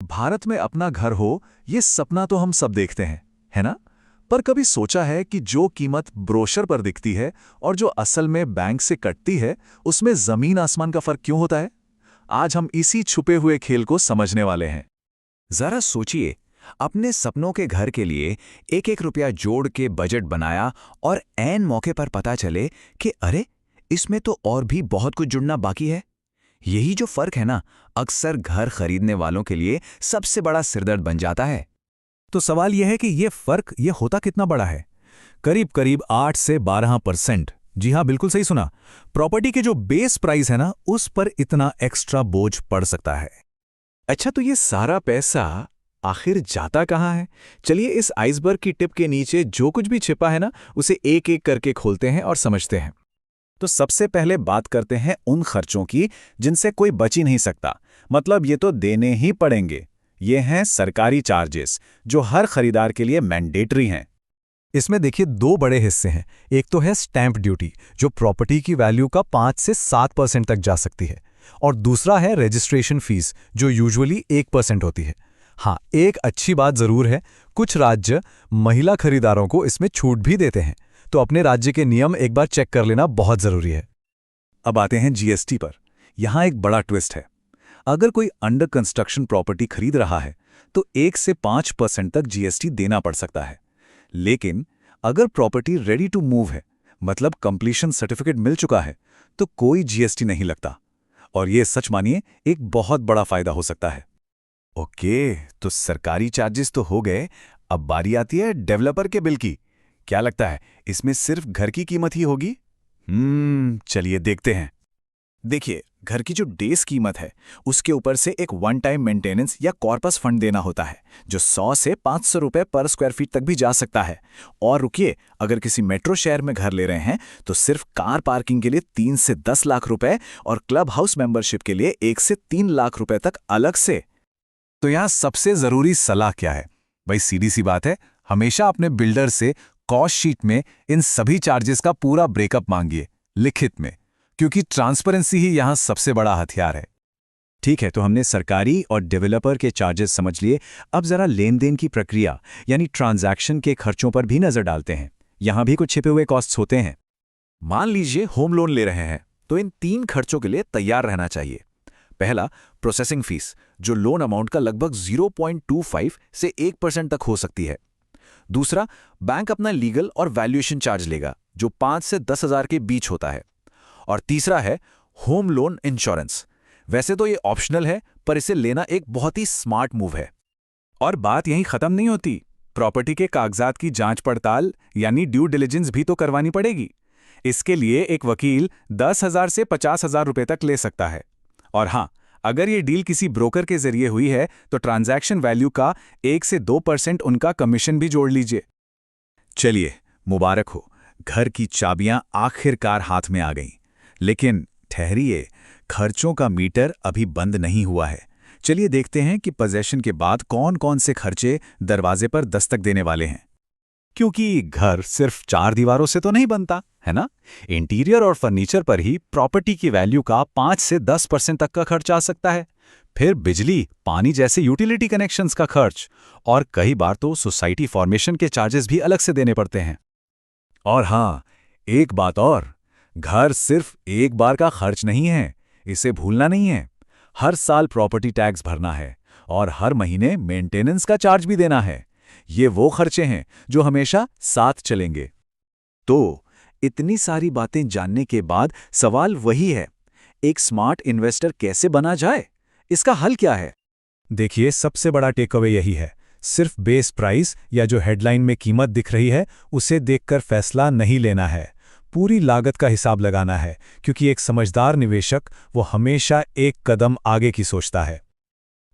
भारत में अपना घर हो, ये सपना तो हम सब देखते हैं, है ना? पर कभी सोचा है कि जो कीमत ब्रोशर पर दिखती है और जो असल में बैंक से कटती है, उसमें जमीन आसमान का फर्क क्यों होता है? आज हम इसी छुपे हुए खेल को समझने वाले हैं। जरा सोचिए, अपने सपनों के घर के लिए एक एक रुपया जोड़ के बजट बनाया और ऐन मौके पर पता चले कि अरे, इसमें तो और भी बहुत कुछ जुड़ना बाकी है। यही जो फर्क है ना, अक्सर घर खरीदने वालों के लिए सबसे बड़ा सिरदर्द बन जाता है। तो सवाल यह है कि ये होता कितना बड़ा है? करीब करीब 8 से 12%। जी हाँ, बिल्कुल सही सुना। प्रॉपर्टी के जो बेस प्राइस है ना, उस पर इतना एक्स्ट्रा बोझ पड़ सकता है। अच्छा, तो ये सारा पैसा आखिर जाता कहाँ है? चलिए इस आइसबर्ग की टिप के नीचे जो कुछ भी छिपा है ना, उसे एक एक करके खोलते हैं और समझते हैं। तो सबसे पहले बात करते हैं उन खर्चों की जिनसे कोई बच ही नहीं सकता, मतलब ये तो देने ही पड़ेंगे। ये हैं सरकारी चार्जेस, जो हर खरीदार के लिए मैंडेटरी हैं। इसमें देखिए 2 बड़े हिस्से हैं। एक तो है स्टैंप ड्यूटी, जो प्रॉपर्टी की वैल्यू का 5 से 7% तक जा सकती है, और दूसरा है रजिस्ट्रेशन फीस, जो यूजुअली 1% होती है। हाँ, एक अच्छी बात जरूर है, कुछ राज्य महिला खरीदारों को इसमें छूट भी देते हैं, तो अपने राज्य के नियम एक बार चेक कर लेना बहुत जरूरी है। अब आते हैं जीएसटी पर। यहाँ एक बड़ा ट्विस्ट है। अगर कोई अंडर कंस्ट्रक्शन प्रॉपर्टी खरीद रहा है, तो 1 से 5% तक जीएसटी देना पड़ सकता है। लेकिन अगर प्रॉपर्टी रेडी टू मूव है, मतलब कंप्लीशन सर्टिफिकेट मिल चुका है, तो कोई जीएसटी नहीं लगता। और ये सच मानिए, एक बहुत बड़ा फायदा हो सकता है। ओके, तो सरकारी चार्जेस तो हो गए। अब बारी आती है डेवलपर के बिल की। क्या लगता है, इसमें सिर्फ घर की कीमत ही होगी? चलिए देखते हैं। देखिए, घर की जो बेस कीमत है, उसके ऊपर से एक वन टाइम मेंटेनेंस या कॉर्पस फंड देना होता है, जो 100 से 500 रुपए पर स्क्वायर फीट तक भी जा सकता है। और रुकिए, अगर किसी मेट्रो शहर में घर ले रहे हैं, तो सिर्फ कार पार्किंग के लिए 3 से 10 लाख रुपए और क्लब हाउस मेंबरशिप के लिए 1 से 3 लाख रुपए तक अलग से। तो यहाँ सबसे जरूरी सलाह क्या है? भाई सीधी सी बात है, हमेशा अपने बिल्डर से कॉस्ट शीट में इन सभी चार्जेस का पूरा ब्रेकअप मांगिए, लिखित में, क्योंकि ट्रांसपेरेंसी ही यहाँ सबसे बड़ा हथियार है। ठीक है, तो हमने सरकारी और डेवलपर के चार्जेस समझ लिए। अब जरा लेन देन की प्रक्रिया यानी ट्रांजैक्शन के खर्चों पर भी नजर डालते हैं। यहाँ भी कुछ छिपे हुए कॉस्ट्स होते हैं। मान लीजिए होम लोन ले रहे हैं, तो इन 3 खर्चों के लिए तैयार रहना चाहिए। पहला, प्रोसेसिंग फीस, जो लोन अमाउंट का लगभग 0.25 से 1% तक हो सकती है। दूसरा, बैंक अपना लीगल और वैल्यूएशन चार्ज लेगा, जो 5 से 10 हज़ार के बीच होता है। और तीसरा है होम लोन इंश्योरेंस। वैसे तो ये ऑप्शनल है, पर इसे लेना एक बहुत ही स्मार्ट मूव है। और बात यहीं खत्म नहीं होती। प्रॉपर्टी के कागजात की जांच पड़ताल यानी ड्यू डिलिजेंस भी तो करवानी पड़ेगी। इसके लिए एक वकील 10,000 से 50,000 रुपए तक ले सकता है। और हाँ, अगर ये डील किसी ब्रोकर के जरिए हुई है, तो ट्रांजैक्शन वैल्यू का 1 से 2% उनका कमीशन भी जोड़ लीजिए। चलिए, मुबारक हो, घर की चाबियां आखिरकार हाथ में आ गईं। लेकिन ठहरिए, खर्चों का मीटर अभी बंद नहीं हुआ है। चलिए देखते हैं कि पोजेशन के बाद कौन कौन से खर्चे दरवाजे पर दस्तक देने वाले हैं। क्योंकि घर सिर्फ 4 दीवारों से तो नहीं बनता, है ना? इंटीरियर और फर्नीचर पर ही प्रॉपर्टी की वैल्यू का 5 से 10% तक का खर्च आ सकता है। फिर बिजली, पानी जैसे यूटिलिटी कनेक्शंस का खर्च, और कई बार तो सोसाइटी फॉर्मेशन के चार्जेस भी अलग से देने पड़ते हैं। और हाँ, एक बात और, घर सिर्फ एक बार का खर्च नहीं है, इसे भूलना नहीं है। हर साल प्रॉपर्टी टैक्स भरना है और हर महीने मेंटेनेंस का चार्ज भी देना है। ये वो खर्चे हैं जो हमेशा साथ चलेंगे। तो इतनी सारी बातें जानने के बाद सवाल वही है, एक स्मार्ट इन्वेस्टर कैसे बना जाए? इसका हल क्या है? देखिए, सबसे बड़ा टेकअवे यही है, सिर्फ बेस प्राइस या जो हेडलाइन में कीमत दिख रही है, उसे देखकर फैसला नहीं लेना है। पूरी लागत का हिसाब लगाना है, क्योंकि एक समझदार निवेशक वो हमेशा एक कदम आगे की सोचता है।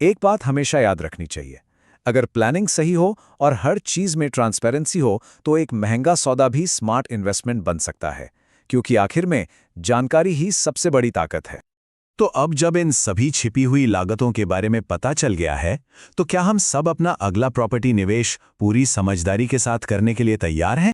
एक बात हमेशा याद रखनी चाहिए, अगर प्लानिंग सही हो और हर चीज में ट्रांसपेरेंसी हो, तो एक महंगा सौदा भी स्मार्ट इन्वेस्टमेंट बन सकता है, क्योंकि आखिर में जानकारी ही सबसे बड़ी ताकत है। तो अब जब इन सभी छिपी हुई लागतों के बारे में पता चल गया है, तो क्या हम सब अपना अगला प्रॉपर्टी निवेश पूरी समझदारी के साथ करने के लिए तैयार हैं?